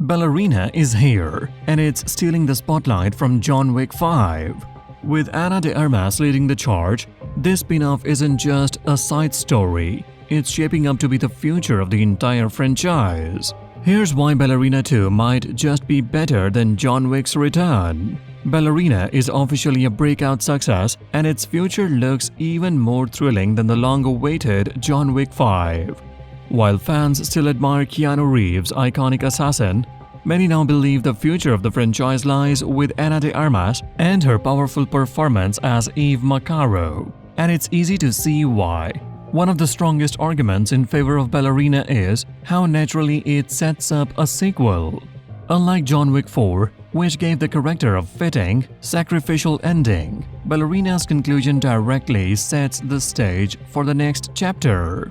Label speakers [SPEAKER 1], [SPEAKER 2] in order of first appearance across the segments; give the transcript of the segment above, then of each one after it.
[SPEAKER 1] Ballerina is here, and it's stealing the spotlight from John Wick 5. With Ana de Armas leading the charge, this spin-off isn't just a side story, it's shaping up to be the future of the entire franchise. Here's why Ballerina 2 might just be better than John Wick's return. Ballerina is officially a breakout success, and its future looks even more thrilling than the long-awaited John Wick 5. While fans still admire Keanu Reeves' iconic assassin, many now believe the future of the franchise lies with Ana de Armas and her powerful performance as Eve Macaro. And it's easy to see why. One of the strongest arguments in favor of Ballerina is how naturally it sets up a sequel. Unlike John Wick 4, which gave the character a fitting, sacrificial ending, Ballerina's conclusion directly sets the stage for the next chapter.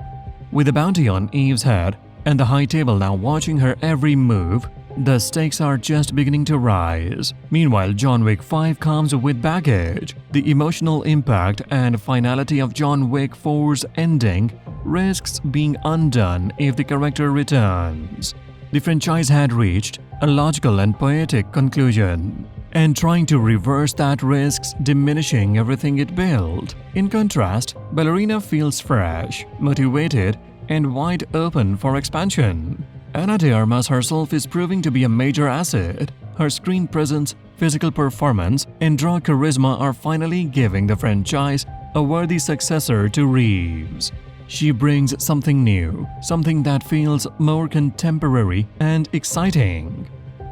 [SPEAKER 1] With the bounty on Eve's head and the High Table now watching her every move, the stakes are just beginning to rise. Meanwhile, John Wick 5 comes with baggage. The emotional impact and finality of John Wick 4's ending risks being undone if the character returns. The franchise had reached a logical and poetic conclusion, and trying to reverse that risks diminishing everything it built. In contrast, Ballerina feels fresh, motivated, and wide open for expansion. Ana de Armas herself is proving to be a major asset. Her screen presence, physical performance, and raw charisma are finally giving the franchise a worthy successor to Reeves. She brings something new, something that feels more contemporary and exciting.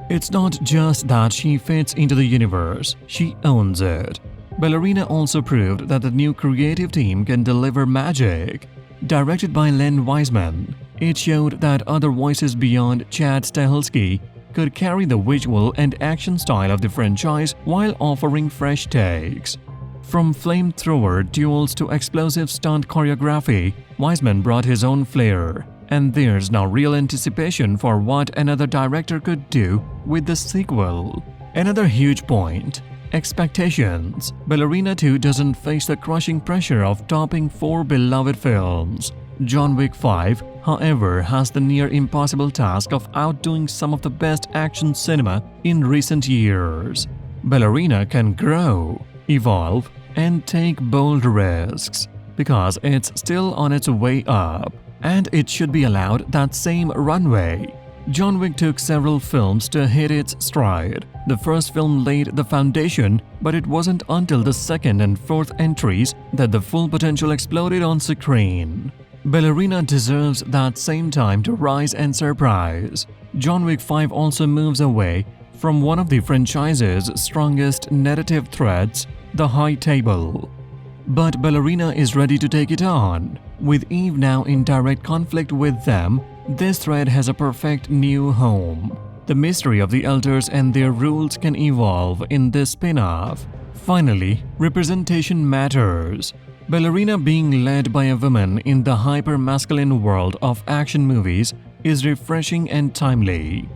[SPEAKER 1] It's not just that she fits into the universe, she owns it. Ballerina also proved that the new creative team can deliver magic. Directed by Len Wiseman, it showed that other voices beyond Chad Stahelski could carry the visual and action style of the franchise while offering fresh takes. From flamethrower duels to explosive stunt choreography, Wiseman brought his own flair, and there's now real anticipation for what another director could do with the sequel. Another huge point: expectations. Ballerina 2 doesn't face the crushing pressure of topping 4 beloved films. John Wick 5, however, has the near impossible task of outdoing some of the best action cinema in recent years. Ballerina can grow, evolve, and take bold risks because it's still on its way up, and it should be allowed that same runway. John Wick took several films to hit its stride. The first film laid the foundation, but it wasn't until the second and fourth entries that the full potential exploded on screen. Ballerina deserves that same time to rise and surprise. John Wick 5 also moves away from one of the franchise's strongest narrative threads, the High Table. But Ballerina is ready to take it on. With Eve now in direct conflict with them, this thread has a perfect new home. The mystery of the elders and their rules can evolve in this spin-off. Finally, representation matters. Ballerina being led by a woman in the hyper-masculine world of action movies is refreshing and timely.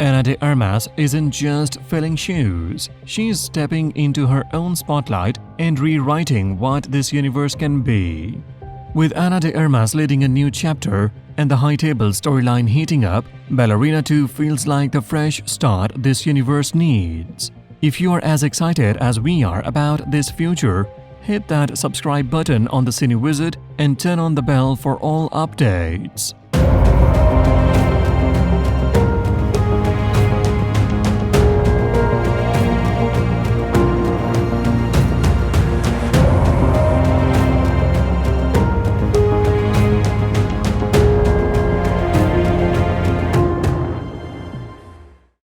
[SPEAKER 1] Ana de Armas isn't just filling shoes, she's stepping into her own spotlight and rewriting what this universe can be. With Ana de Armas leading a new chapter and the High Table storyline heating up, Ballerina 2 feels like the fresh start this universe needs. If you are as excited as we are about this future, hit that subscribe button on the CineWizard and turn on the bell for all updates.